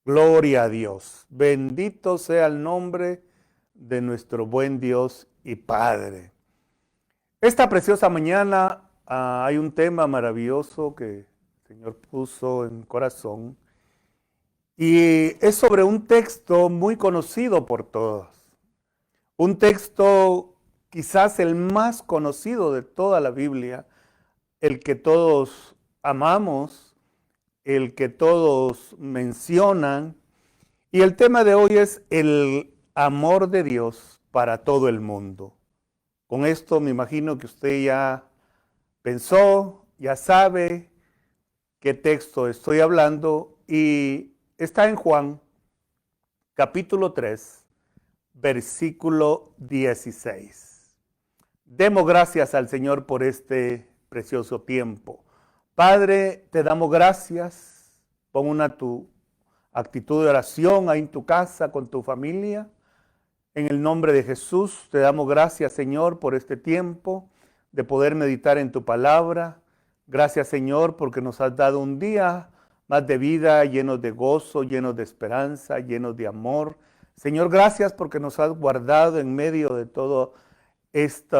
Gloria a Dios. Bendito sea el nombre de nuestro buen Dios y Padre. Esta preciosa mañana hay un tema maravilloso que el Señor puso en mi corazón y es sobre un texto muy conocido por todos. Un texto quizás el más conocido de toda la Biblia, el que todos amamos, el que todos mencionan. Y el tema de hoy es el amor de Dios para todo el mundo. Con esto me imagino que usted ya pensó, ya sabe qué texto estoy hablando y está en Juan capítulo 3, versículo 16. Demos gracias al Señor por este precioso tiempo. Padre, te damos gracias. Pon tu actitud de oración ahí en tu casa, con tu familia. En el nombre de Jesús, te damos gracias, Señor, por este tiempo de poder meditar en tu palabra. Gracias, Señor, porque nos has dado un día más de vida, lleno de gozo, lleno de esperanza, lleno de amor. Señor, gracias porque nos has guardado en medio de todo este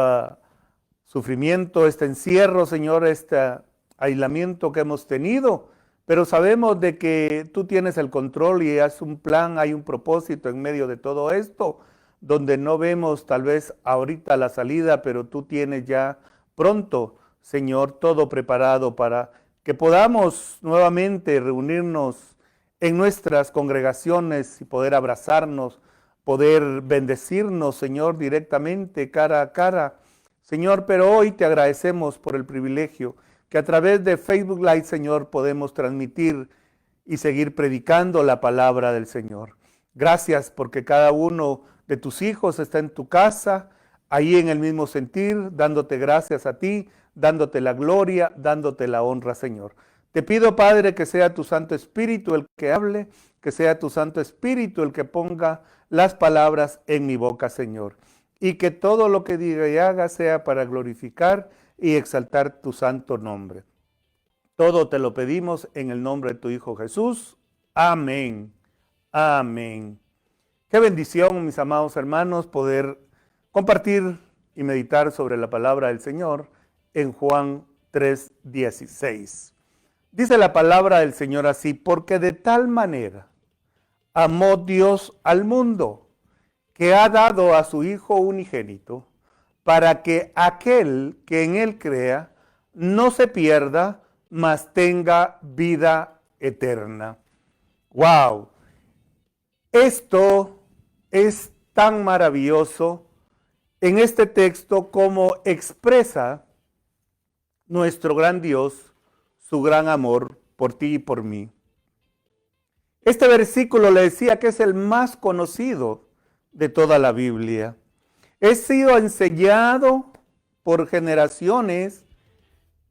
sufrimiento, este encierro, Señor, este aislamiento que hemos tenido. Pero sabemos de que tú tienes el control y hay un plan, hay un propósito en medio de todo esto, donde no vemos tal vez ahorita la salida, pero tú tienes ya pronto, Señor, todo preparado para que podamos nuevamente reunirnos en nuestras congregaciones y poder abrazarnos, poder bendecirnos, Señor, directamente, cara a cara. Señor, pero hoy te agradecemos por el privilegio que a través de Facebook Live, Señor, podemos transmitir y seguir predicando la palabra del Señor. Gracias porque cada uno de tus hijos está en tu casa, ahí en el mismo sentir, dándote gracias a ti, dándote la gloria, dándote la honra, Señor. Te pido, Padre, que sea tu Santo Espíritu el que hable, que sea tu Santo Espíritu el que ponga las palabras en mi boca, Señor. Y que todo lo que diga y haga sea para glorificar y exaltar tu santo nombre. Todo te lo pedimos en el nombre de tu Hijo Jesús. Amén. Amén. Qué bendición, mis amados hermanos, poder compartir y meditar sobre la palabra del Señor en Juan 3:16. Dice la palabra del Señor así: porque de tal manera amó Dios al mundo, que ha dado a su Hijo unigénito, para que aquel que en él crea no se pierda, mas tenga vida eterna. ¡Wow! Esto es tan maravilloso en este texto como expresa nuestro gran Dios, su gran amor por ti y por mí. Este versículo le decía que es el más conocido de toda la Biblia. He sido enseñado por generaciones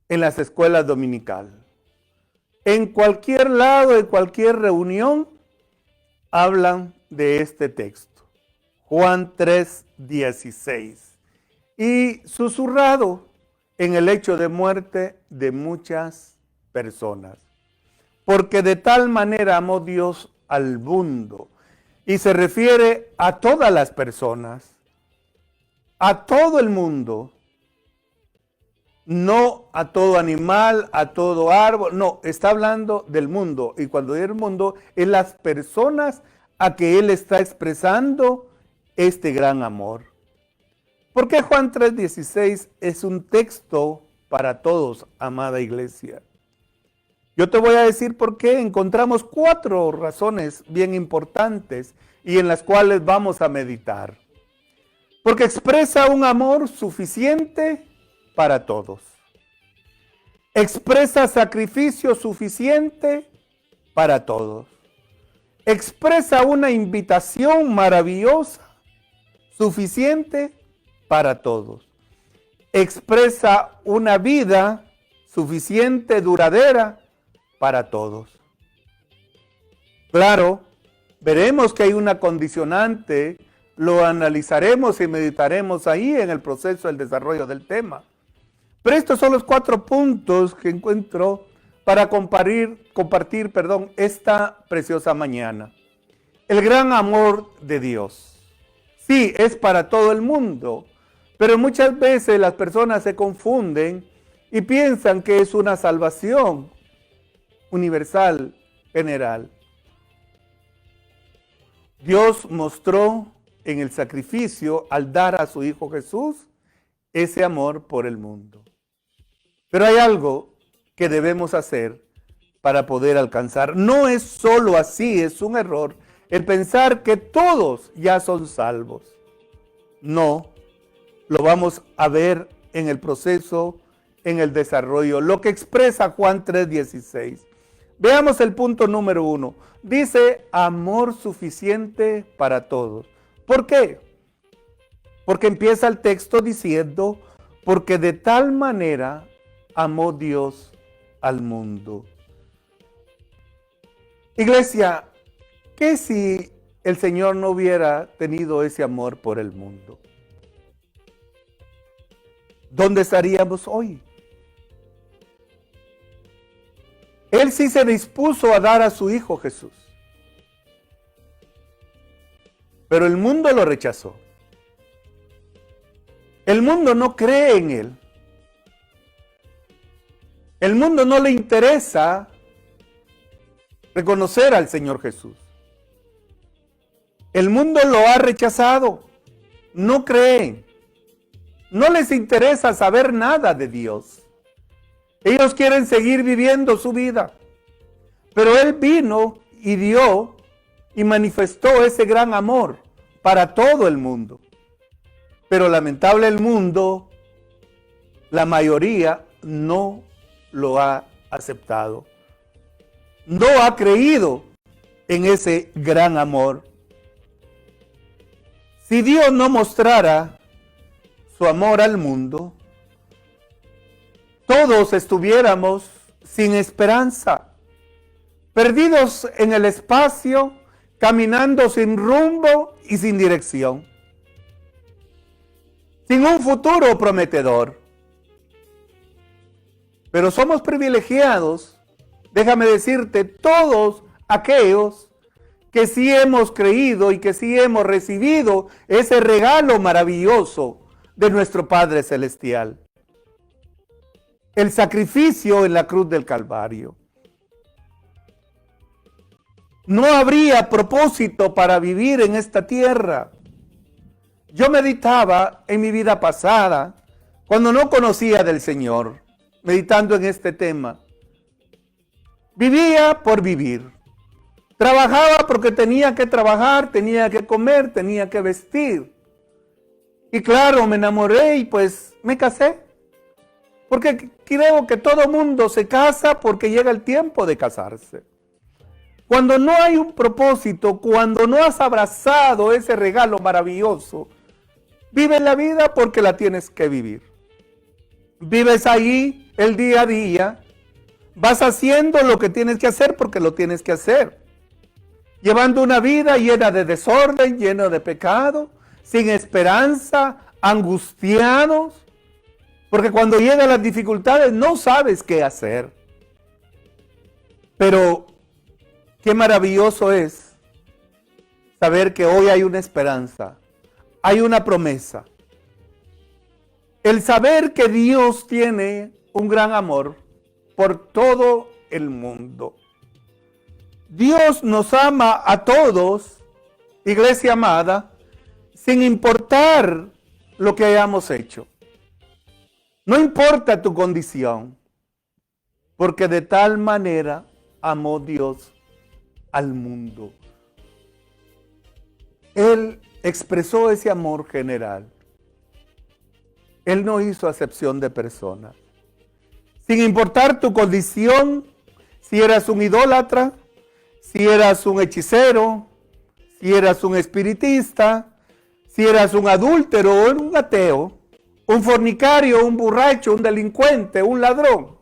en las escuelas dominicales. En cualquier lado, en cualquier reunión, hablan de este texto. Juan 3:16. Y susurrado en el hecho de muerte de muchas personas. Porque de tal manera amó Dios al mundo. Y se refiere a todas las personas, a todo el mundo, no a todo animal, a todo árbol, no, está hablando del mundo. Y cuando dice el mundo, es las personas a que Él está expresando este gran amor. ¿Por qué Juan 3:16 es un texto para todos, amada iglesia? Yo te voy a decir por qué. Encontramos 4 razones bien importantes y en las cuales vamos a meditar. Porque expresa un amor suficiente para todos. Expresa sacrificio suficiente para todos. Expresa una invitación maravillosa, suficiente para todos. Expresa una vida suficiente, duradera para todos. Claro, veremos que hay una condicionante. Lo analizaremos y meditaremos ahí en el proceso del desarrollo del tema. Pero estos son los 4 puntos que encuentro para compartir, esta preciosa mañana. El gran amor de Dios. Sí, es para todo el mundo, pero muchas veces las personas se confunden y piensan que es una salvación universal, general. Dios mostró en el sacrificio, al dar a su Hijo Jesús, ese amor por el mundo. Pero hay algo que debemos hacer para poder alcanzar. No es solo así, es un error el pensar que todos ya son salvos. No, lo vamos a ver en el proceso, en el desarrollo, lo que expresa Juan 3:16. Veamos el punto número 1. Dice amor suficiente para todos. ¿Por qué? Porque empieza el texto diciendo, porque de tal manera amó Dios al mundo. Iglesia, ¿qué si el Señor no hubiera tenido ese amor por el mundo? ¿Dónde estaríamos hoy? Él sí se dispuso a dar a su Hijo Jesús. Pero el mundo lo rechazó. El mundo no cree en Él. El mundo no le interesa reconocer al Señor Jesús. El mundo lo ha rechazado. No creen. No les interesa saber nada de Dios. Ellos quieren seguir viviendo su vida. Pero Él vino y dio y manifestó ese gran amor para todo el mundo. Pero lamentable el mundo, la mayoría no lo ha aceptado. No ha creído en ese gran amor. Si Dios no mostrara su amor al mundo, todos estuviéramos sin esperanza, perdidos en el espacio, caminando sin rumbo y sin dirección, sin un futuro prometedor. Pero somos privilegiados, déjame decirte, todos aquellos que sí hemos creído y que sí hemos recibido ese regalo maravilloso de nuestro Padre Celestial. El sacrificio en la cruz del Calvario. No habría propósito para vivir en esta tierra. Yo meditaba en mi vida pasada, cuando no conocía del Señor, meditando en este tema. Vivía por vivir. Trabajaba porque tenía que trabajar, tenía que comer, tenía que vestir. Y claro, me enamoré y pues me casé. Porque creo que todo mundo se casa porque llega el tiempo de casarse. Cuando no hay un propósito, cuando no has abrazado ese regalo maravilloso, vives la vida porque la tienes que vivir. Vives ahí el día a día, vas haciendo lo que tienes que hacer porque lo tienes que hacer. Llevando una vida llena de desorden, llena de pecado, sin esperanza, angustiados. Porque cuando llegan las dificultades no sabes qué hacer. Pero qué maravilloso es saber que hoy hay una esperanza, hay una promesa. El saber que Dios tiene un gran amor por todo el mundo. Dios nos ama a todos, iglesia amada, sin importar lo que hayamos hecho. No importa tu condición, porque de tal manera amó Dios al mundo. Él expresó ese amor general. Él no hizo acepción de personas. Sin importar tu condición, si eras un idólatra, si eras un hechicero, si eras un espiritista, si eras un adúltero o un ateo, un fornicario, un borracho, un delincuente, un ladrón.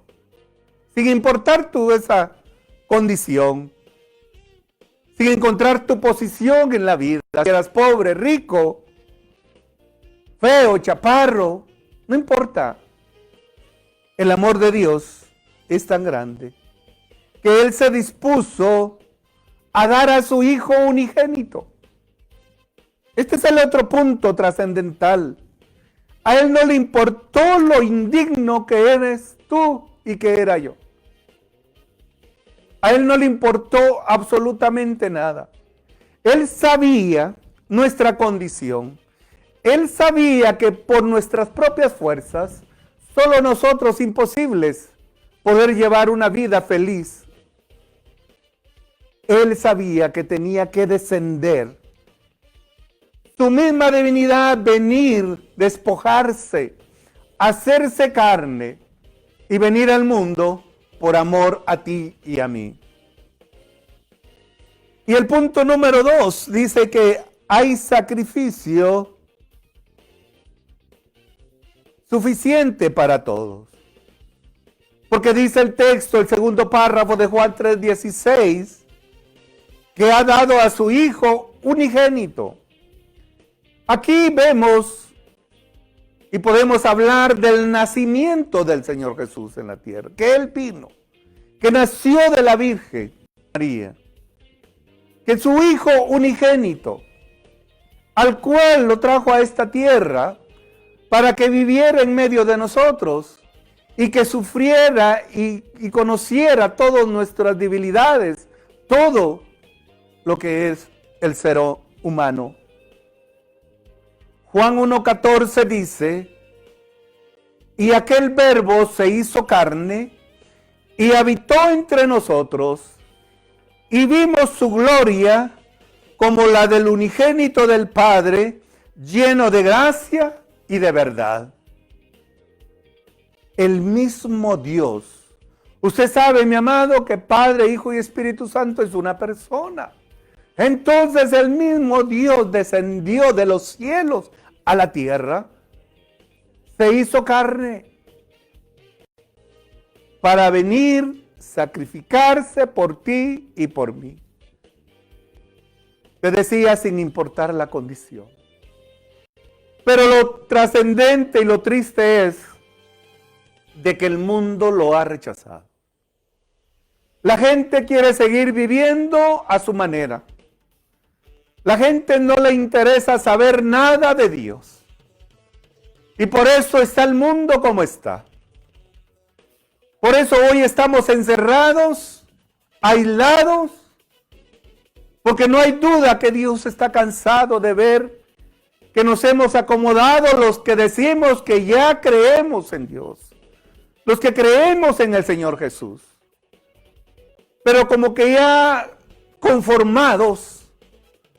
Sin importar tu esa condición, sin encontrar tu posición en la vida, si eras pobre, rico, feo, chaparro, no importa. El amor de Dios es tan grande que Él se dispuso a dar a su Hijo unigénito. Este es el otro punto trascendental. A Él no le importó lo indigno que eres tú y que era yo. A Él no le importó absolutamente nada. Él sabía nuestra condición. Él sabía que por nuestras propias fuerzas, solo nosotros imposibles poder llevar una vida feliz. Él sabía que tenía que descender. Su misma divinidad, venir, despojarse, hacerse carne y venir al mundo por amor a ti y a mí. Y el punto número 2 dice que hay sacrificio suficiente para todos. Porque dice el texto, el segundo párrafo de Juan 3:16, que ha dado a su Hijo unigénito. Aquí vemos y podemos hablar del nacimiento del Señor Jesús en la tierra, que Él vino, que nació de la Virgen María, que su Hijo unigénito, al cual lo trajo a esta tierra para que viviera en medio de nosotros y que sufriera y conociera todas nuestras debilidades, todo lo que es el ser humano. Juan 1:14 dice, y aquel verbo se hizo carne y habitó entre nosotros y vimos su gloria como la del unigénito del Padre, lleno de gracia y de verdad. El mismo Dios. Usted sabe, mi amado, que Padre, Hijo y Espíritu Santo es una persona. Entonces el mismo Dios descendió de los cielos a la tierra, se hizo carne para venir, sacrificarse por ti y por mí. Te decía, sin importar la condición. Pero lo trascendente y lo triste es de que el mundo lo ha rechazado. La gente quiere seguir viviendo a su manera. La gente no le interesa saber nada de Dios. Y por eso está el mundo como está. Por eso hoy estamos encerrados, aislados, porque no hay duda que Dios está cansado de ver que nos hemos acomodado los que decimos que ya creemos en Dios, los que creemos en el Señor Jesús. Pero como que ya conformados,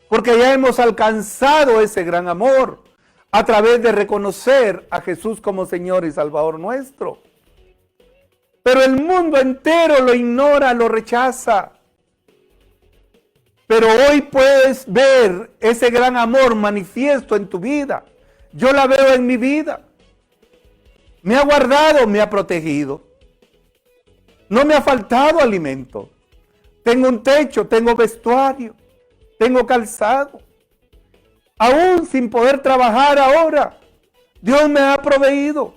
porque ya hemos alcanzado ese gran amor a través de reconocer a Jesús como Señor y Salvador nuestro. Pero el mundo entero lo ignora, lo rechaza. Pero hoy puedes ver ese gran amor manifiesto en tu vida. Yo la veo en mi vida. Me ha guardado, me ha protegido. No me ha faltado alimento. Tengo un techo, tengo vestuario, tengo calzado. Aún sin poder trabajar ahora, Dios me ha proveído.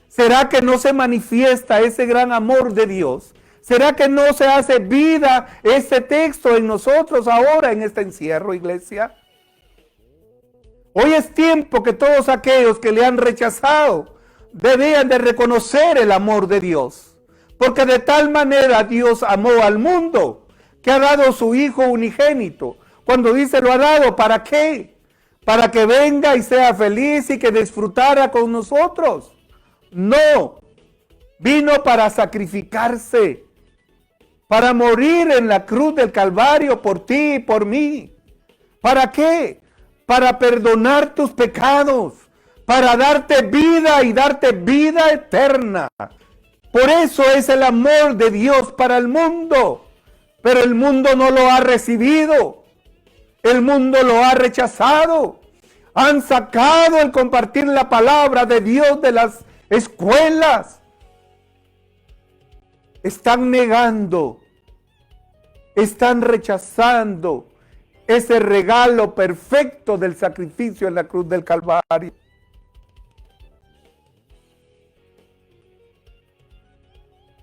¿Será que no se manifiesta ese gran amor de Dios? ¿Será que no se hace vida ese texto en nosotros ahora en este encierro, iglesia? Hoy es tiempo que todos aquellos que le han rechazado debían de reconocer el amor de Dios. Porque de tal manera Dios amó al mundo que ha dado su Hijo unigénito. Cuando dice lo ha dado, ¿para qué? Para que venga y sea feliz y que disfrutara con nosotros. No, vino para sacrificarse, para morir en la cruz del Calvario por ti y por mí. ¿Para qué? Para perdonar tus pecados, para darte vida y darte vida eterna. Por eso es el amor de Dios para el mundo. Pero el mundo no lo ha recibido. El mundo lo ha rechazado. Han sacado el compartir la palabra de Dios de las escuelas. Están negando. Están rechazando ese regalo perfecto del sacrificio en la cruz del Calvario.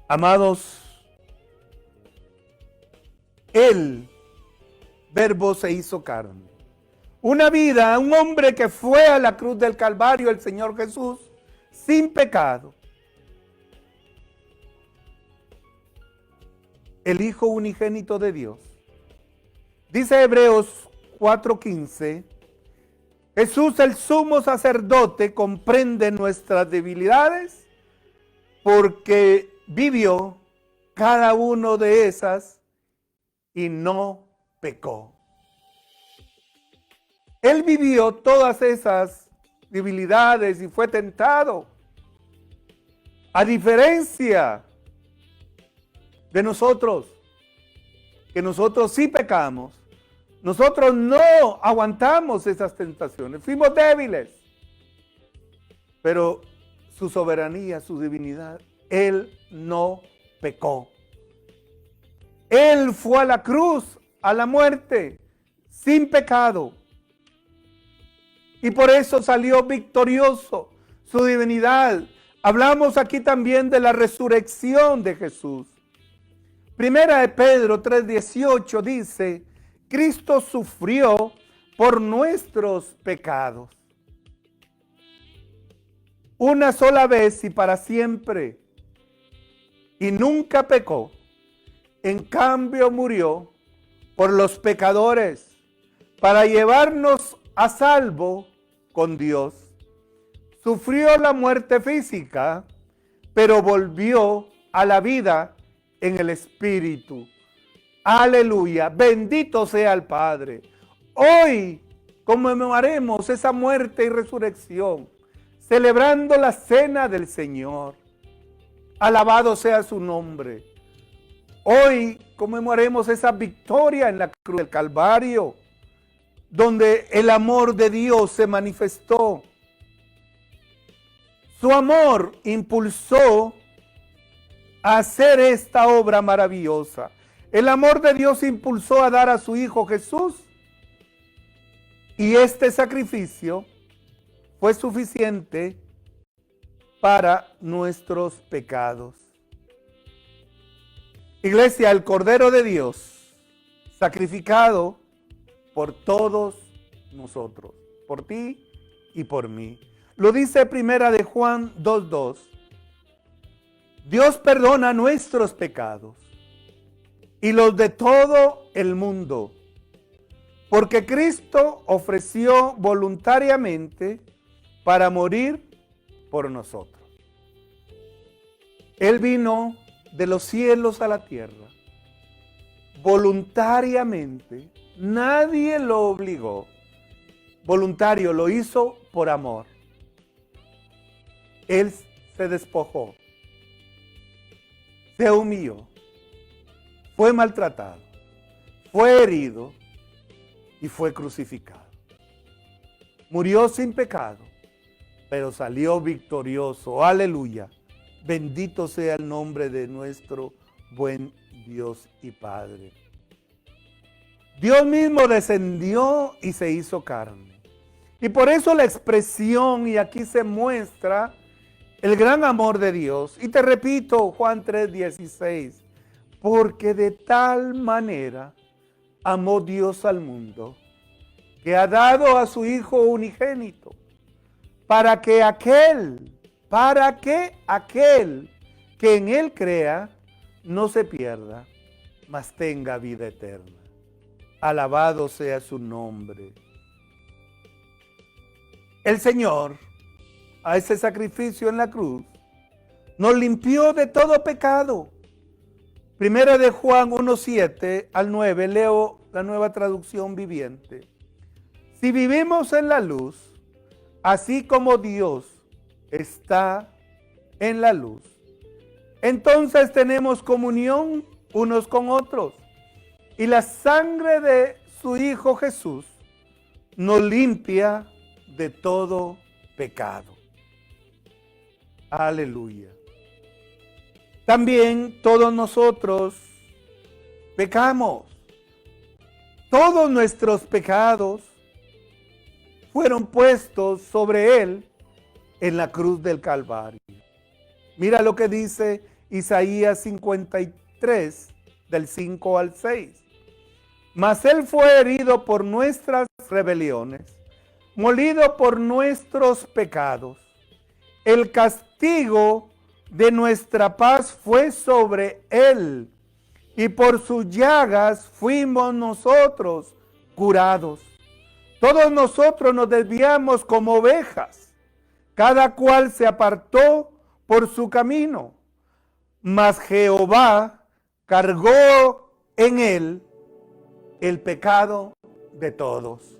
Amados, El Verbo se hizo carne. Una vida, un hombre que fue a la cruz del Calvario, el Señor Jesús, sin pecado. El Hijo unigénito de Dios. Dice Hebreos 4:15, Jesús el sumo sacerdote comprende nuestras debilidades porque vivió cada uno de esas y no pecó. Él vivió todas esas debilidades y fue tentado. A diferencia de nosotros, que nosotros sí pecamos, nosotros no aguantamos esas tentaciones, fuimos débiles. Pero su soberanía, su divinidad, Él no pecó. Él fue a la cruz, a la muerte, sin pecado. Y por eso salió victorioso, su divinidad. Hablamos aquí también de la resurrección de Jesús. Primera de Pedro 3:18 dice, Cristo sufrió por nuestros pecados. Una sola vez y para siempre. Y nunca pecó. En cambio murió por los pecadores para llevarnos a salvo con Dios. Sufrió la muerte física, pero volvió a la vida en el Espíritu. Aleluya, bendito sea el Padre. Hoy conmemoraremos esa muerte y resurrección, celebrando la cena del Señor. Alabado sea su nombre. Hoy conmemoraremos esa victoria en la cruz del Calvario, donde el amor de Dios se manifestó. Su amor impulsó a hacer esta obra maravillosa. El amor de Dios impulsó a dar a su Hijo Jesús, y este sacrificio fue suficiente para nuestros pecados. Iglesia, el Cordero de Dios, sacrificado por todos nosotros, por ti y por mí. Lo dice Primera de Juan 2:2. Dios perdona nuestros pecados y los de todo el mundo, porque Cristo ofreció voluntariamente para morir por nosotros. Él vino de los cielos a la tierra, voluntariamente, nadie lo obligó, voluntario, lo hizo por amor. Él se despojó, se humilló, fue maltratado, fue herido y fue crucificado. Murió sin pecado, pero salió victorioso. Aleluya. Bendito sea el nombre de nuestro buen Dios y Padre. Dios mismo descendió y se hizo carne. Y por eso la expresión, y aquí se muestra el gran amor de Dios. Y te repito, Juan 3:16, porque de tal manera amó Dios al mundo, que ha dado a su Hijo unigénito, para que aquel que en Él crea no se pierda, mas tenga vida eterna. Alabado sea su nombre. El Señor, a ese sacrificio en la cruz, nos limpió de todo pecado. Primera de Juan 1:7 al 9, leo la Nueva Traducción Viviente. Si vivimos en la luz, así como Dios está en la luz, entonces tenemos comunión unos con otros, y la sangre de su Hijo Jesús nos limpia de todo pecado. Aleluya. También todos nosotros pecamos. Todos nuestros pecados fueron puestos sobre Él en la cruz del Calvario. Mira lo que dice Isaías 53, del 5 al 6. Mas Él fue herido por nuestras rebeliones, molido por nuestros pecados. El castigo de nuestra paz fue sobre Él, y por sus llagas fuimos nosotros curados. Todos nosotros nos desviamos como ovejas, cada cual se apartó por su camino, mas Jehová cargó en él el pecado de todos.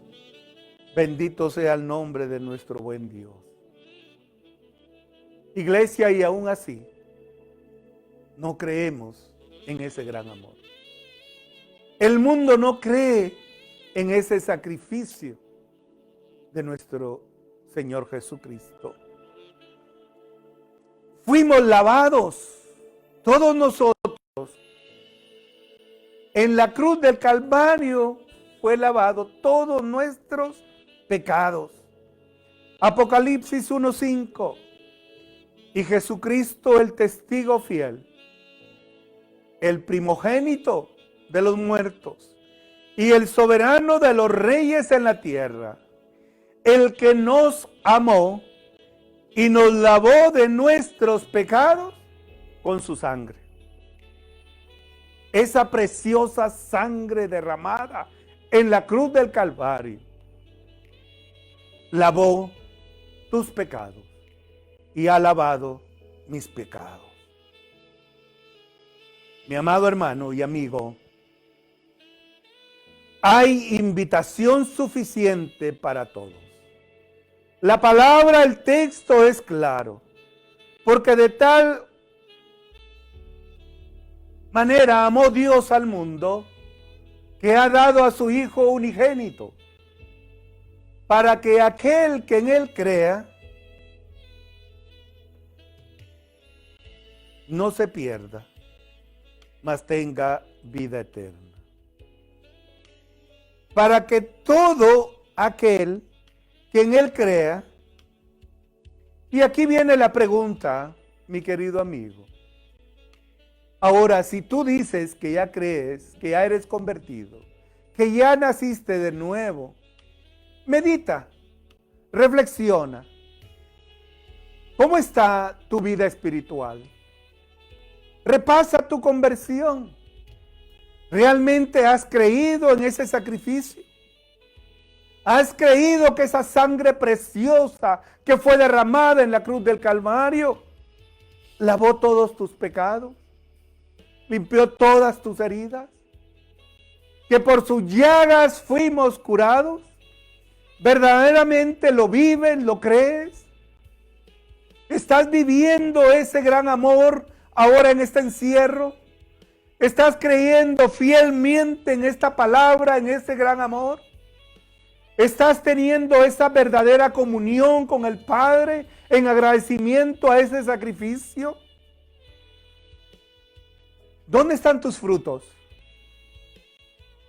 Bendito sea el nombre de nuestro buen Dios. Iglesia, y aún así, no creemos en ese gran amor. El mundo no cree en ese sacrificio de nuestro Señor Jesucristo. Fuimos lavados, todos nosotros. En la cruz del Calvario fue lavado todos nuestros pecados. Apocalipsis 1:5. Y Jesucristo, el testigo fiel, el primogénito de los muertos y el soberano de los reyes en la tierra, el que nos amó y nos lavó de nuestros pecados con su sangre. Esa preciosa sangre derramada en la cruz del Calvario lavó tus pecados y ha lavado mis pecados. Mi amado hermano y amigo, hay invitación suficiente para todos. La palabra, el texto es claro, porque de tal manera amó Dios al mundo que ha dado a su Hijo unigénito, para que aquel que en Él crea no se pierda, mas tenga vida eterna. Para que todo aquel que en Él crea, y aquí viene la pregunta, mi querido amigo. Ahora, si tú dices que ya crees, que ya eres convertido, que ya naciste de nuevo, medita, reflexiona. ¿Cómo está tu vida espiritual? Repasa tu conversión. ¿Realmente has creído en ese sacrificio? ¿Has creído que esa sangre preciosa que fue derramada en la cruz del Calvario lavó todos tus pecados? ¿Limpió todas tus heridas? ¿Que por sus llagas fuimos curados? ¿Verdaderamente lo vives, lo crees? ¿Estás viviendo ese gran amor ahora en este encierro? ¿Estás creyendo fielmente en esta palabra, en ese gran amor? ¿Estás teniendo esa verdadera comunión con el Padre en agradecimiento a ese sacrificio? ¿Dónde están tus frutos?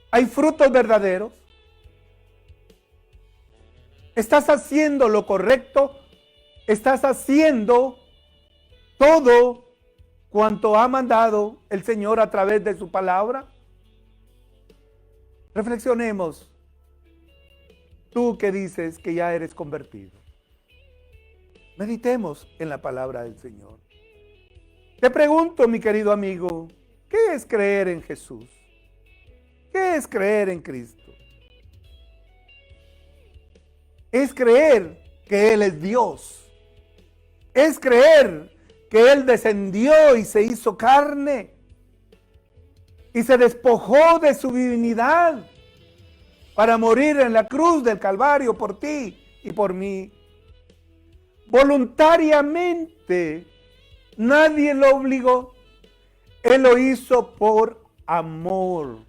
¿Hay frutos verdaderos? ¿Estás haciendo lo correcto? ¿Estás haciendo todo cuanto ha mandado el Señor a través de su palabra? Reflexionemos. Tú que dices que ya eres convertido. Meditemos en la palabra del Señor. Te pregunto, mi querido amigo, ¿qué es creer en Jesús? ¿Qué es creer en Cristo? Es creer que Él es Dios. Es creer que Él descendió y se hizo carne y se despojó de su divinidad para morir en la cruz del Calvario por ti y por mí. Voluntariamente, nadie lo obligó. Él lo hizo por amor.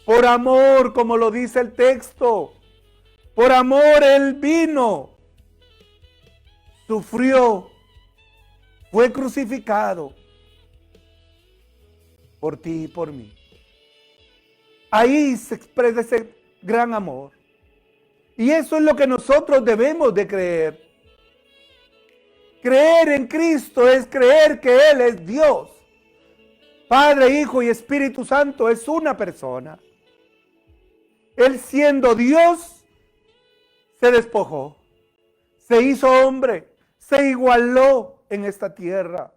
Por amor, como lo dice el texto. Por amor Él vino, sufrió, fue crucificado por ti y por mí. Ahí se expresa ese gran amor. Y eso es lo que nosotros debemos de creer. Creer en Cristo es creer que Él es Dios. Padre, Hijo y Espíritu Santo es una persona. Él siendo Dios, se despojó, se hizo hombre, se igualó en esta tierra.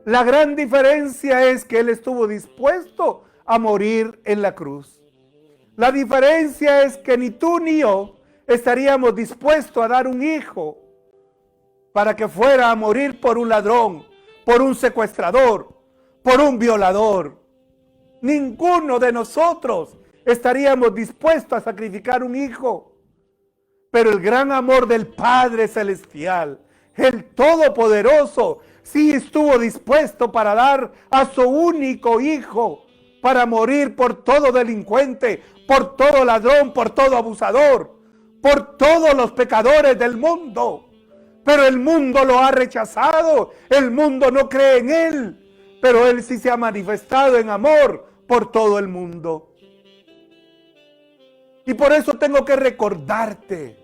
La gran diferencia es que Él estuvo dispuesto a morir en la cruz. La diferencia es que ni tú ni yo estaríamos dispuestos a dar un hijo para que fuera a morir por un ladrón, por un secuestrador, por un violador. Ninguno de nosotros estaríamos dispuestos a sacrificar un hijo. Pero el gran amor del Padre Celestial, el Todopoderoso, sí estuvo dispuesto para dar a su único hijo, para morir por todo delincuente, por todo ladrón, por todo abusador, por todos los pecadores del mundo. Pero el mundo lo ha rechazado, el mundo no cree en Él, pero Él sí se ha manifestado en amor por todo el mundo. Y por eso tengo que recordarte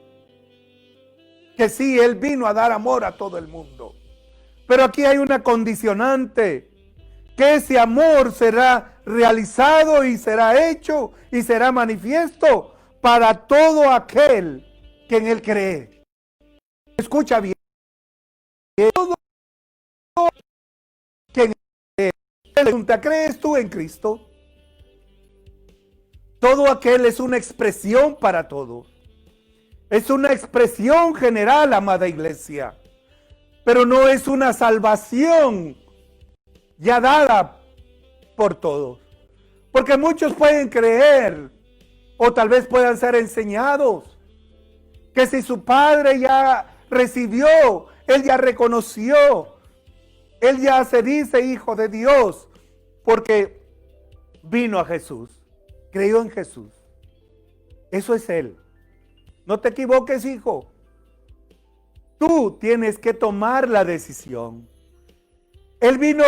que sí, Él vino a dar amor a todo el mundo. Pero aquí hay una condicionante, que ese amor será realizado y será hecho y será manifiesto para todo aquel que en Él cree. Escucha bien. Todo que en Él cree. Pregunta, ¿crees tú en Cristo? Todo aquel es una expresión para todos. Es una expresión general, amada iglesia. Pero no es una salvación ya dada por todos. Porque muchos pueden creer, o tal vez puedan ser enseñados, que si su padre ya recibió, él ya reconoció, él ya se dice hijo de Dios, porque vino a Jesús, creyó en Jesús. Eso es Él. No te equivoques, hijo. Tú tienes que tomar la decisión. Él vino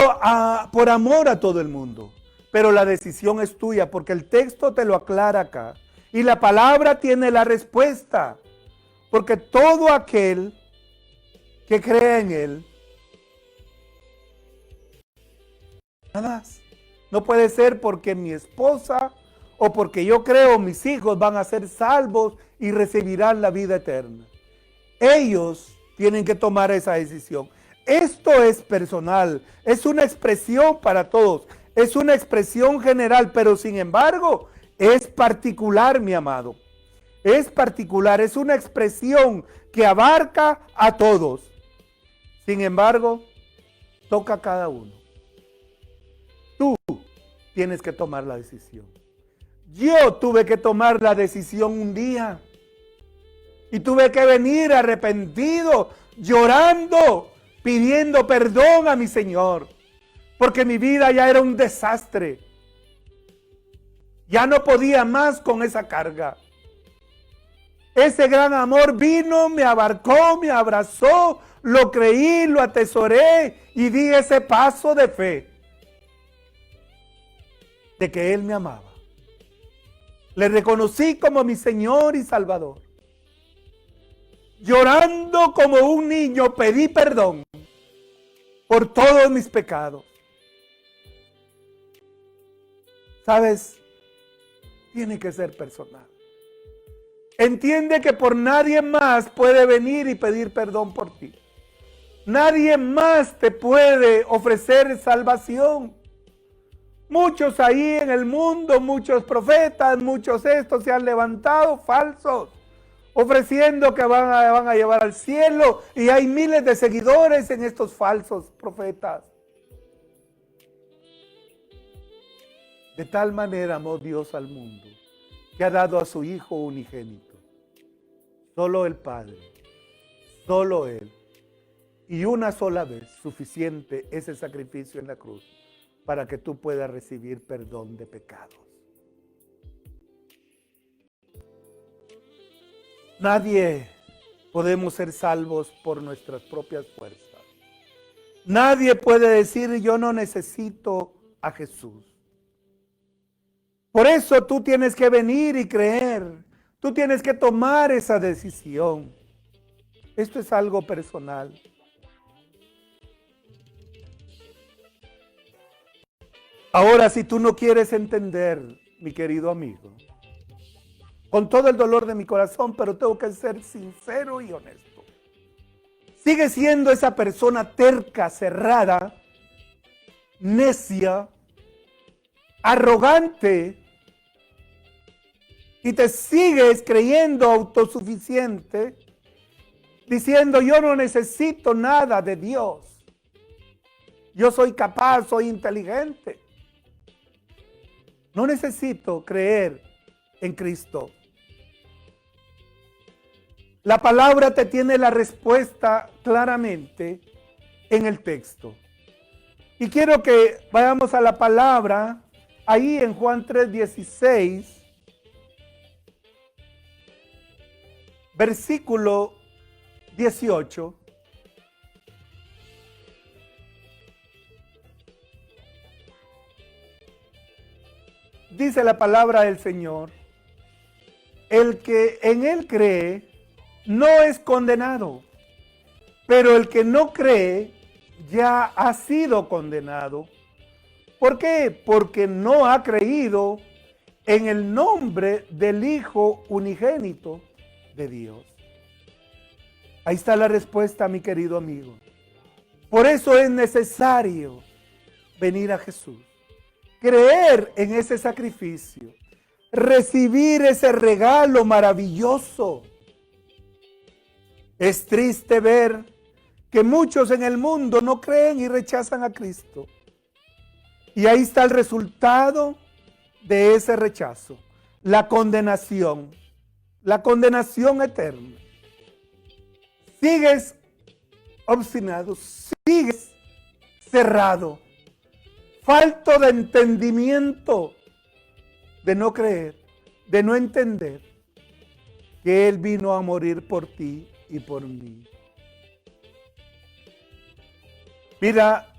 por amor a todo el mundo, pero la decisión es tuya, porque el texto te lo aclara acá. Y la palabra tiene la respuesta, porque todo aquel que cree en Él, nada más. No puede ser porque mi esposa o porque yo creo mis hijos van a ser salvos y recibirán la vida eterna. Ellos tienen que tomar esa decisión. Esto es personal, es una expresión para todos, es una expresión general, pero sin embargo es particular, mi amado. Es particular, es una expresión que abarca a todos. Sin embargo, toca a cada uno. Tú tienes que tomar la decisión. Yo tuve que tomar la decisión un día. Y tuve que venir arrepentido, llorando, pidiendo perdón a mi Señor. Porque mi vida ya era un desastre. Ya no podía más con esa carga. Ese gran amor vino, me abarcó, me abrazó, lo creí, lo atesoré y di ese paso de fe. De que Él me amaba. Le reconocí como mi Señor y Salvador. Llorando como un niño, pedí perdón por todos mis pecados. ¿Sabes? Tiene que ser personal. Entiende que por nadie más puede venir y pedir perdón por ti. Nadie más te puede ofrecer salvación. Muchos ahí en el mundo, muchos profetas, muchos estos se han levantado falsos, ofreciendo que van a llevar al cielo, y hay miles de seguidores en estos falsos profetas. De tal manera amó Dios al mundo, que ha dado a su Hijo unigénito. Solo el Padre, solo Él, y una sola vez suficiente ese sacrificio en la cruz para que tú puedas recibir perdón de pecados. Nadie podemos ser salvos por nuestras propias fuerzas. Nadie puede decir yo no necesito a Jesús. Por eso tú tienes que venir y creer. Tú tienes que tomar esa decisión. Esto es algo personal. Ahora, si tú no quieres entender, mi querido amigo, con todo el dolor de mi corazón, pero tengo que ser sincero y honesto. Sigue siendo esa persona terca, cerrada, necia, arrogante, y te sigues creyendo autosuficiente, diciendo yo no necesito nada de Dios. Yo soy capaz, soy inteligente. No necesito creer en Cristo. La palabra te tiene la respuesta claramente en el texto. Y quiero que vayamos a la palabra ahí en Juan 3:16, versículo 18. Dice la palabra del Señor: el que en él cree no es condenado, pero el que no cree ya ha sido condenado. ¿Por qué? Porque no ha creído en el nombre del Hijo unigénito de Dios. Ahí está la respuesta, mi querido amigo. Por eso es necesario venir a Jesús, creer en ese sacrificio, recibir ese regalo maravilloso. Es triste ver que muchos en el mundo no creen y rechazan a Cristo. Y ahí está el resultado de ese rechazo, la condenación eterna. Sigues obstinado, sigues cerrado, falto de entendimiento, de no creer, de no entender que Él vino a morir por ti y por mí. Mira,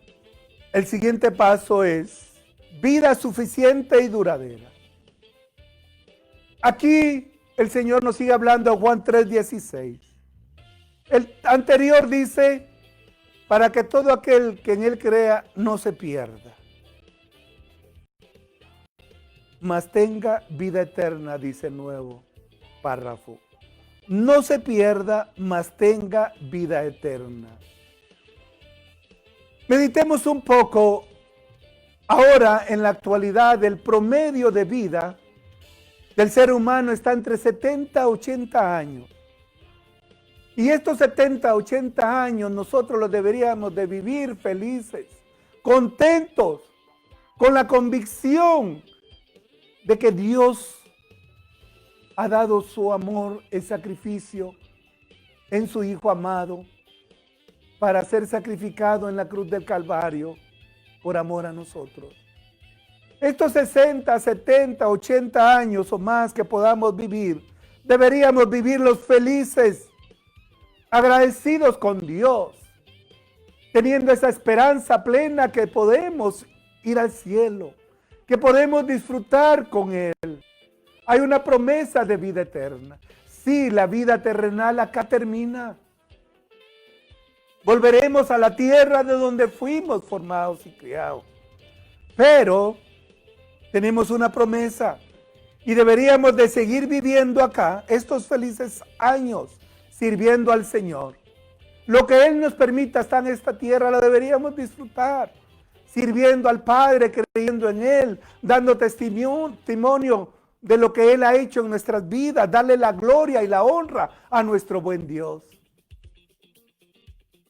el siguiente paso es vida suficiente y duradera. Aquí el Señor nos sigue hablando en Juan 3:16. El anterior dice, para que todo aquel que en Él crea no se pierda, mas tenga vida eterna, dice el nuevo párrafo. No se pierda, mas tenga vida eterna. Meditemos un poco ahora en la actualidad. El promedio de vida del ser humano está entre 70 a 80 años. Y estos 70, 80 años nosotros los deberíamos de vivir felices, contentos, con la convicción de que Dios ha dado su amor, el sacrificio en su Hijo amado para ser sacrificado en la cruz del Calvario por amor a nosotros. Estos 60, 70, 80 años o más que podamos vivir, deberíamos vivirlos felices, agradecidos con Dios, teniendo esa esperanza plena que podemos ir al cielo, que podemos disfrutar con Él. Hay una promesa de vida eterna. Sí, la vida terrenal acá termina. Volveremos a la tierra de donde fuimos formados y criados. Pero tenemos una promesa y deberíamos de seguir viviendo acá estos felices años sirviendo al Señor. Lo que Él nos permita estar en esta tierra lo deberíamos disfrutar, sirviendo al Padre, creyendo en Él, dando testimonio de lo que Él ha hecho en nuestras vidas, darle la gloria y la honra a nuestro buen Dios.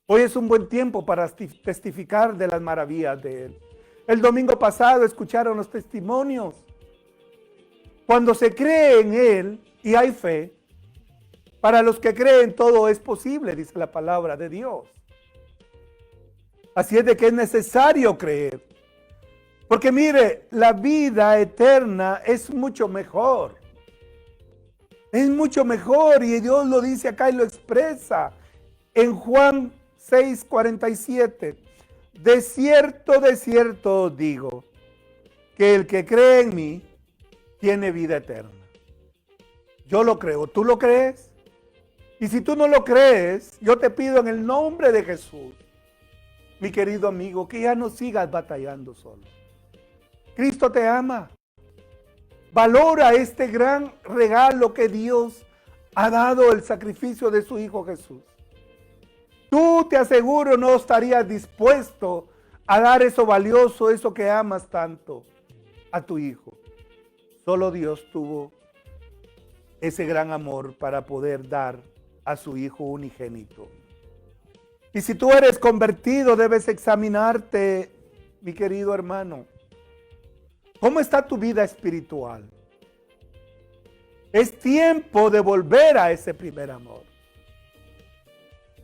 Hoy es un buen tiempo para testificar de las maravillas de Él. El domingo pasado escucharon los testimonios. Cuando se cree en Él y hay fe, para los que creen todo es posible, dice la palabra de Dios. Así es de que es necesario creer. Porque mire, la vida eterna es mucho mejor. Es mucho mejor y Dios lo dice acá y lo expresa en Juan 6:47. De cierto os digo, que el que cree en mí tiene vida eterna. Yo lo creo, ¿tú lo crees? Y si tú no lo crees, yo te pido en el nombre de Jesús, mi querido amigo, que ya no sigas batallando solo. Cristo te ama. Valora este gran regalo que Dios ha dado, el sacrificio de su Hijo Jesús. Tú, te aseguro, no estarías dispuesto a dar eso valioso, eso que amas tanto, a tu Hijo. Solo Dios tuvo ese gran amor para poder dar a su Hijo unigénito. Y si tú eres convertido, debes examinarte, mi querido hermano. ¿Cómo está tu vida espiritual? Es tiempo de volver a ese primer amor.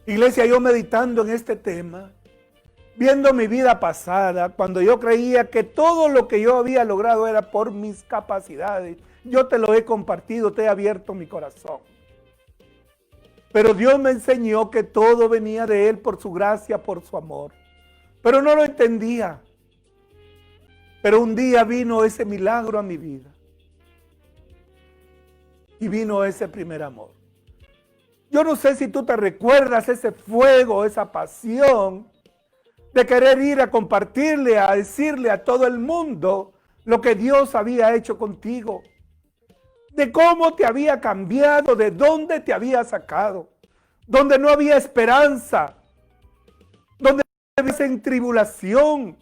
Iglesia, yo meditando en este tema, viendo mi vida pasada, cuando yo creía que todo lo que yo había logrado era por mis capacidades, yo te lo he compartido, te he abierto mi corazón. Pero Dios me enseñó que todo venía de Él por su gracia, por su amor. Pero no lo entendía. Pero un día vino ese milagro a mi vida. Y vino ese primer amor. Yo no sé si tú te recuerdas ese fuego, esa pasión de querer ir a compartirle, a decirle a todo el mundo lo que Dios había hecho contigo. De cómo te había cambiado, de dónde te había sacado, donde no había esperanza, donde vivías en tribulación,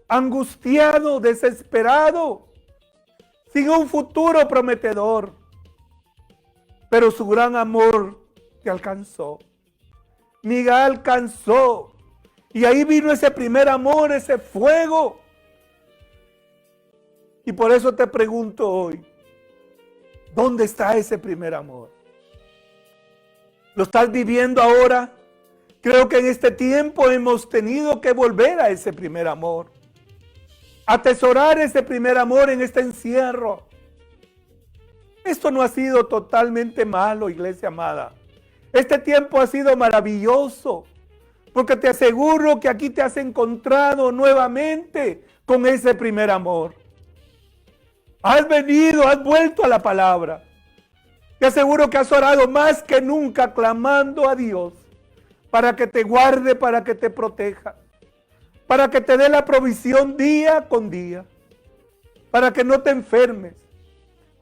angustiado, desesperado, sin un futuro prometedor. Pero su gran amor te alcanzó, me alcanzó, y ahí vino ese primer amor, ese fuego. Y por eso te pregunto hoy, ¿dónde está ese primer amor? ¿Lo estás viviendo ahora? Creo que en este tiempo hemos tenido que volver a ese primer amor. Atesorar ese primer amor en este encierro. Esto no ha sido totalmente malo, iglesia amada. Este tiempo ha sido maravilloso, porque te aseguro que aquí te has encontrado nuevamente con ese primer amor. Has venido, has vuelto a la palabra. Te aseguro que has orado más que nunca clamando a Dios para que te guarde, para que te proteja, para que te dé la provisión día con día, para que no te enfermes,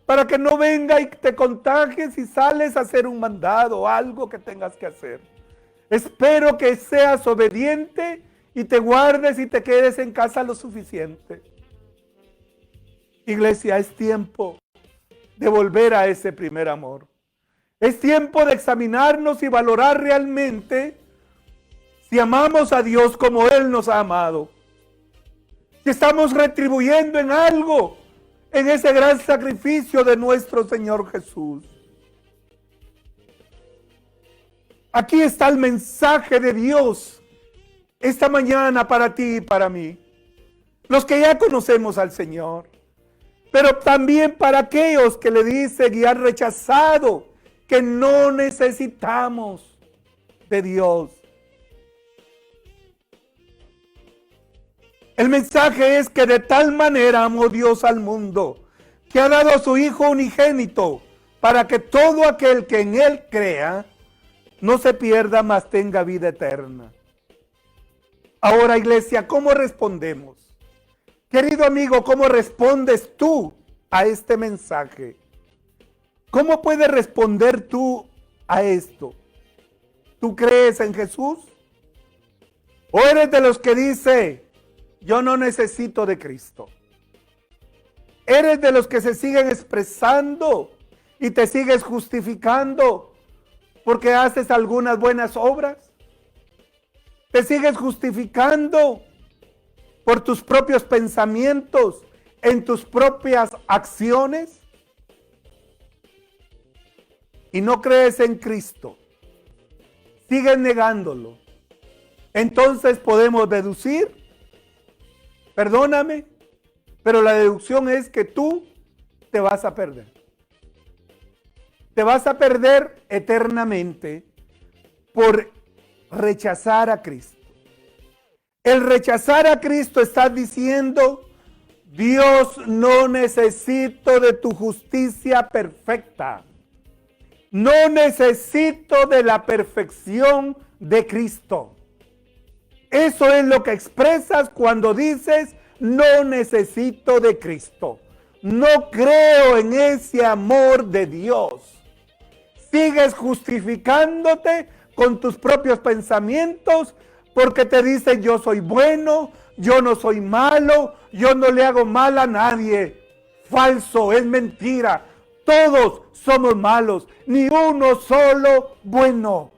para que no venga y te contagies y sales a hacer un mandado o algo que tengas que hacer. Espero que seas obediente y te guardes y te quedes en casa lo suficiente. Iglesia, es tiempo de volver a ese primer amor. Es tiempo de examinarnos y valorar realmente si amamos a Dios como Él nos ha amado. Si estamos retribuyendo en algo, en ese gran sacrificio de nuestro Señor Jesús. Aquí está el mensaje de Dios esta mañana para ti y para mí. Los que ya conocemos al Señor. Pero también para aquellos que le dicen y han rechazado que no necesitamos de Dios. El mensaje es que de tal manera amó Dios al mundo, que ha dado a su Hijo unigénito, para que todo aquel que en Él crea, no se pierda, mas tenga vida eterna. Ahora, iglesia, ¿cómo respondemos? Querido amigo, ¿cómo respondes tú a este mensaje? ¿Cómo puedes responder tú a esto? ¿Tú crees en Jesús? ¿O eres de los que dice, yo no necesito de Cristo? ¿Eres de los que se siguen expresando y te sigues justificando porque haces algunas buenas obras? ¿Te sigues justificando por tus propios pensamientos, en tus propias acciones? Y no crees en Cristo, sigues negándolo. Entonces podemos deducir, perdóname, pero la deducción es que tú te vas a perder. Te vas a perder eternamente por rechazar a Cristo. El rechazar a Cristo está diciendo, Dios, no necesito de tu justicia perfecta. No necesito de la perfección de Cristo. Eso es lo que expresas cuando dices, no necesito de Cristo. no creo en ese amor de Dios. Sigues justificándote con tus propios pensamientos porque te dicen yo soy bueno, yo no soy malo, yo no le hago mal a nadie. Falso, es mentira. Todos somos malos, ni uno solo bueno.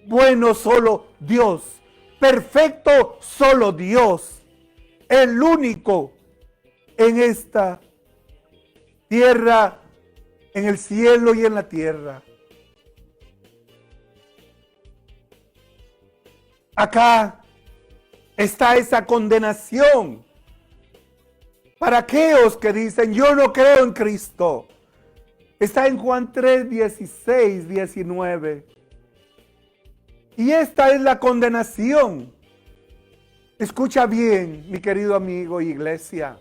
Bueno solo Dios, perfecto solo Dios, el único en esta tierra, en el cielo y en la tierra. Acá está esa condenación para aquellos que dicen yo no creo en Cristo. Está en Juan 3, 16, 19. Y esta es la condenación. Escucha bien, mi querido amigo y iglesia.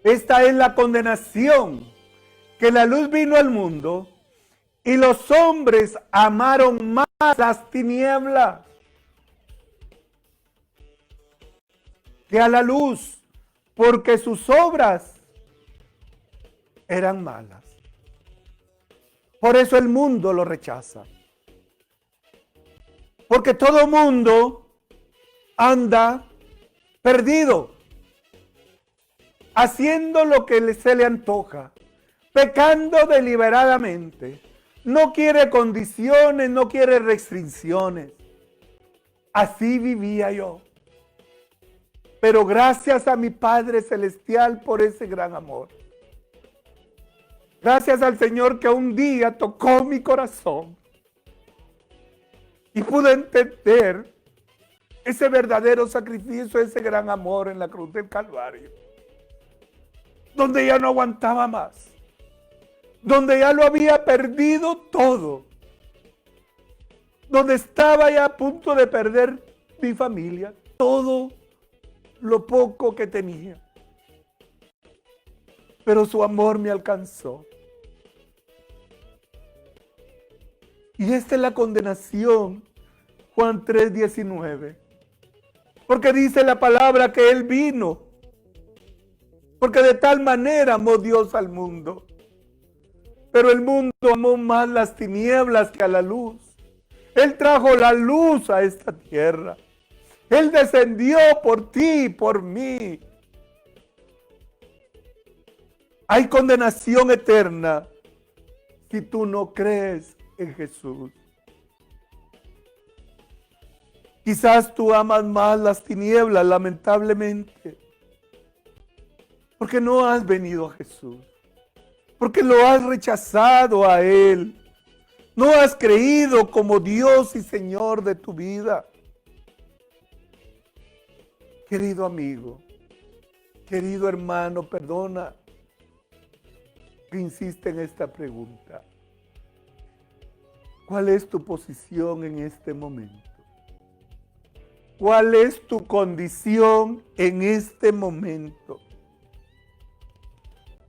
Esta es la condenación, que la luz vino al mundo y los hombres amaron más las tinieblas que a la luz, porque sus obras eran malas. Por eso el mundo lo rechaza. Porque todo mundo anda perdido, haciendo lo que se le antoja, pecando deliberadamente. No quiere condiciones, no quiere restricciones. Así vivía yo. Pero gracias a mi Padre Celestial por ese gran amor. Gracias al Señor que un día tocó mi corazón. Y pude entender ese verdadero sacrificio, ese gran amor en la cruz del Calvario. Donde ya no aguantaba más. Donde ya lo había perdido todo. Donde estaba ya a punto de perder mi familia. Todo lo poco que tenía. Pero su amor me alcanzó. Y esta es la condenación, Juan 3:19. Porque dice la palabra que Él vino. Porque de tal manera amó Dios al mundo. Pero el mundo amó más las tinieblas que a la luz. Él trajo la luz a esta tierra. Él descendió por ti y por mí. Hay condenación eterna si tú no crees en Jesús. Quizás tú amas más las tinieblas, lamentablemente, porque no has venido a Jesús, porque lo has rechazado a Él, no has creído como Dios y Señor de tu vida. Querido amigo, querido hermano, perdona que insiste en esta pregunta. ¿Cuál es tu posición en este momento? ¿Cuál es tu condición en este momento?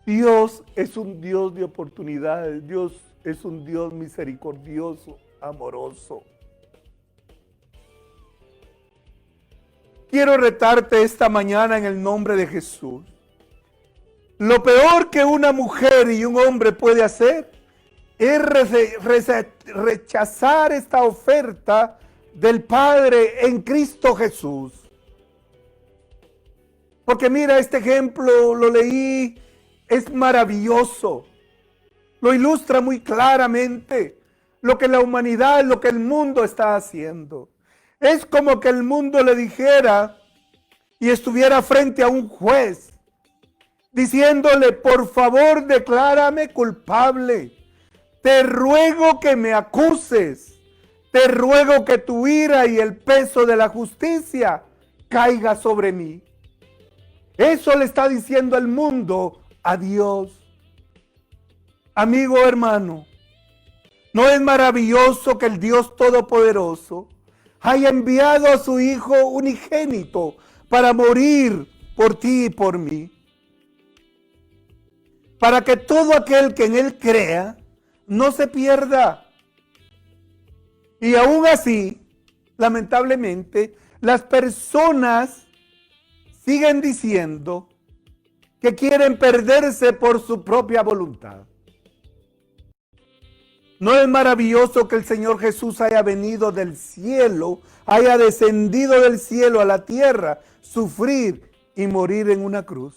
Dios es un Dios de oportunidades. Dios es un Dios misericordioso, amoroso. Quiero retarte esta mañana en el nombre de Jesús. Lo peor que una mujer y un hombre puede hacer es rechazar esta oferta del Padre en Cristo Jesús. Porque mira, este ejemplo lo leí, es maravilloso. Lo ilustra muy claramente lo que la humanidad, lo que el mundo está haciendo. Es como que el mundo le dijera y estuviera frente a un juez, diciéndole, por favor, declárame culpable. Te ruego que me acuses. Te ruego que tu ira y el peso de la justicia caiga sobre mí. Eso le está diciendo el mundo a Dios. Amigo, hermano, ¿no es maravilloso que el Dios Todopoderoso haya enviado a su Hijo unigénito para morir por ti y por mí? Para que todo aquel que en Él crea no se pierda. Y aún así, lamentablemente, las personas siguen diciendo que quieren perderse por su propia voluntad. ¿No es maravilloso que el Señor Jesús haya venido del cielo, haya descendido del cielo a la tierra, sufrir y morir en una cruz?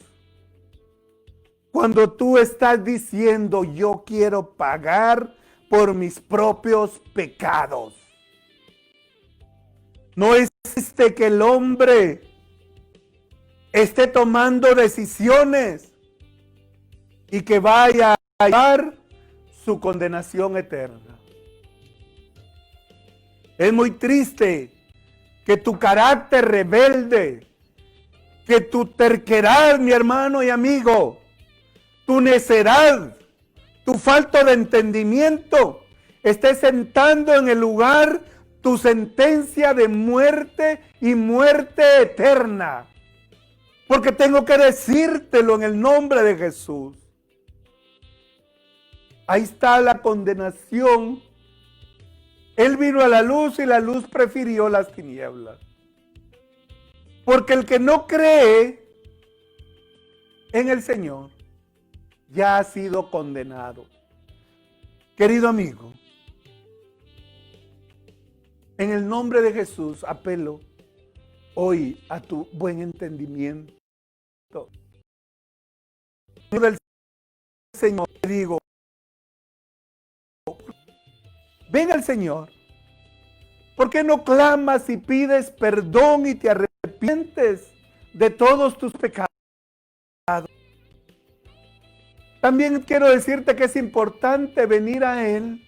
Cuando tú estás diciendo, yo quiero pagar por mis propios pecados. No existe que el hombre esté tomando decisiones y que vaya a llevar su condenación eterna. Es muy triste que tu carácter rebelde, que tu terquedad, mi hermano y amigo, tu necedad, tu falta de entendimiento, esté sentando en el lugar tu sentencia de muerte y muerte eterna. Porque tengo que decírtelo en el nombre de Jesús. Ahí está la condenación. Él vino a la luz y la luz prefirió las tinieblas. Porque el que no cree en el Señor ya ha sido condenado. Querido amigo, en el nombre de Jesús apelo hoy a tu buen entendimiento. Del Señor te digo, ven al Señor. ¿Por qué no clamas y pides perdón y te arrepientes de todos tus pecados? También quiero decirte que es importante venir a Él,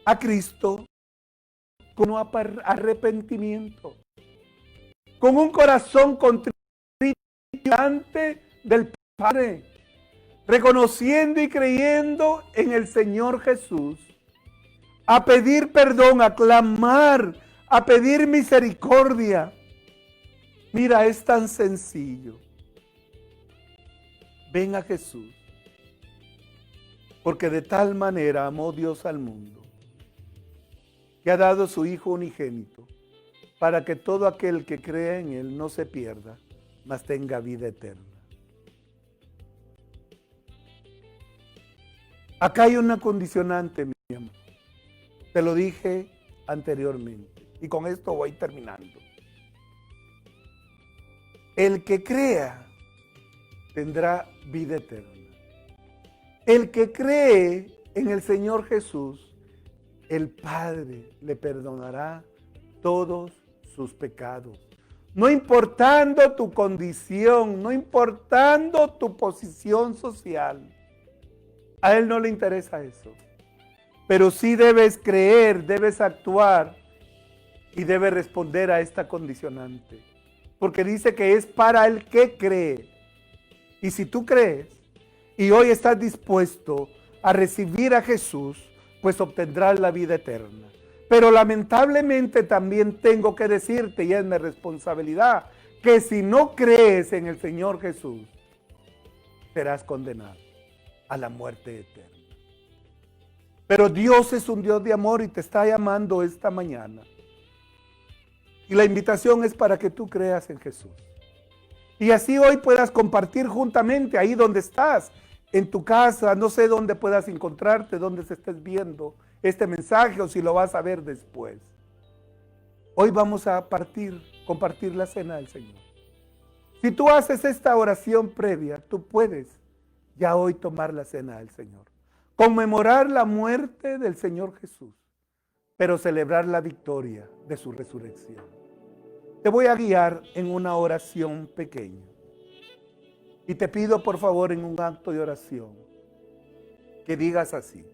a Cristo, con un arrepentimiento, con un corazón contrito delante del Padre, reconociendo y creyendo en el Señor Jesús, a pedir perdón, a clamar, a pedir misericordia. Mira, es tan sencillo. Ven a Jesús, porque de tal manera amó Dios al mundo, que ha dado su Hijo unigénito, para que todo aquel que crea en Él no se pierda, mas tenga vida eterna. Acá hay una condicionante, mi amor. Te lo dije anteriormente, y con esto voy terminando. El que crea tendrá vida eterna. El que cree en el Señor Jesús, el Padre le perdonará todos sus pecados. No importando tu condición, no importando tu posición social. A Él no le interesa eso. Pero sí debes creer, debes actuar y debes responder a esta condicionante. Porque dice que es para el que cree. Y si tú crees y hoy estás dispuesto a recibir a Jesús, pues obtendrás la vida eterna. Pero lamentablemente también tengo que decirte, y es mi responsabilidad, que si no crees en el Señor Jesús, serás condenado a la muerte eterna. Pero Dios es un Dios de amor y te está llamando esta mañana. Y la invitación es para que tú creas en Jesús. Y así hoy puedas compartir juntamente ahí donde estás, en tu casa, no sé dónde puedas encontrarte, dónde se estés viendo este mensaje o si lo vas a ver después. Hoy vamos a compartir la cena del Señor. Si tú haces esta oración previa, tú puedes ya hoy tomar la cena del Señor. Conmemorar la muerte del Señor Jesús, pero celebrar la victoria de su resurrección. Te voy a guiar en una oración pequeña. Y te pido por favor en un acto de oración que digas así: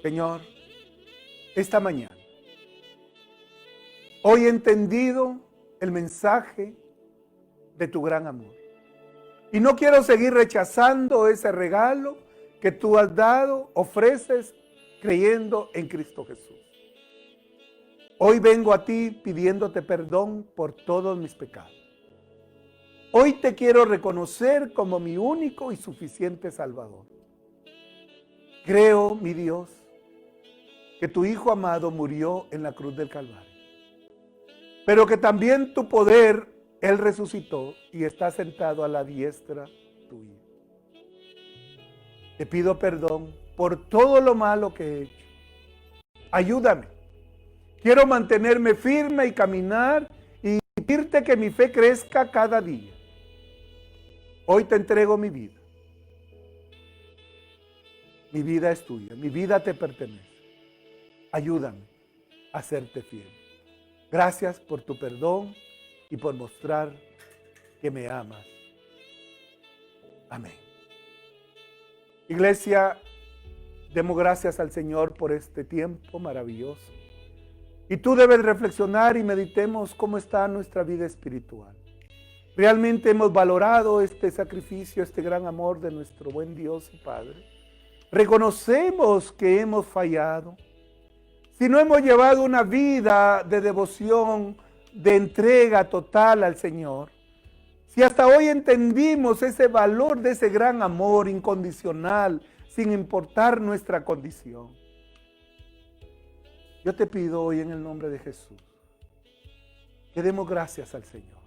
Señor, esta mañana, hoy he entendido el mensaje de tu gran amor. Y no quiero seguir rechazando ese regalo que tú has dado, ofreces, creyendo en Cristo Jesús. Hoy vengo a ti pidiéndote perdón por todos mis pecados. Hoy te quiero reconocer como mi único y suficiente Salvador. Creo, mi Dios, que tu Hijo amado murió en la cruz del Calvario, pero que también tu poder Él resucitó y está sentado a la diestra tuya. Te pido perdón por todo lo malo que he hecho. Ayúdame. Quiero mantenerme firme y caminar y pedirte que mi fe crezca cada día. Hoy te entrego mi vida. Mi vida es tuya, mi vida te pertenece. Ayúdame a serte fiel. Gracias por tu perdón y por mostrar que me amas. Amén. Iglesia, demos gracias al Señor por este tiempo maravilloso. Y tú debes reflexionar y meditemos cómo está nuestra vida espiritual. ¿Realmente hemos valorado este sacrificio, este gran amor de nuestro buen Dios y Padre? ¿Reconocemos que hemos fallado? Si no hemos llevado una vida de devoción, de entrega total al Señor, si hasta hoy entendimos ese valor de ese gran amor incondicional, sin importar nuestra condición, yo te pido hoy en el nombre de Jesús que demos gracias al Señor.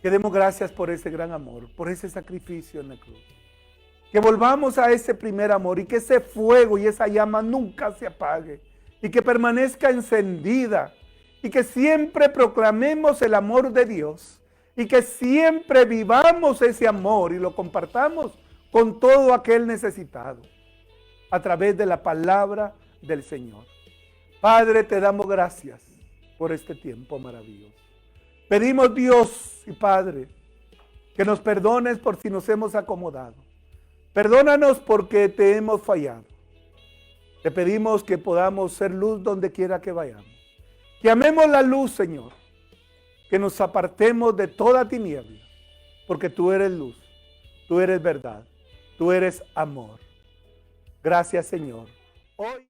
Que demos gracias por ese gran amor, por ese sacrificio en la cruz. Que volvamos a ese primer amor y que ese fuego y esa llama nunca se apague y que permanezca encendida y que siempre proclamemos el amor de Dios y que siempre vivamos ese amor y lo compartamos con todo aquel necesitado a través de la palabra del Señor. Padre, te damos gracias por este tiempo maravilloso. Pedimos, Dios y Padre, que nos perdones por si nos hemos acomodado. Perdónanos porque te hemos fallado. Te pedimos que podamos ser luz donde quiera que vayamos. Que amemos la luz, Señor. Que nos apartemos de toda tiniebla. Porque tú eres luz, tú eres verdad, tú eres amor. Gracias, Señor. Hoy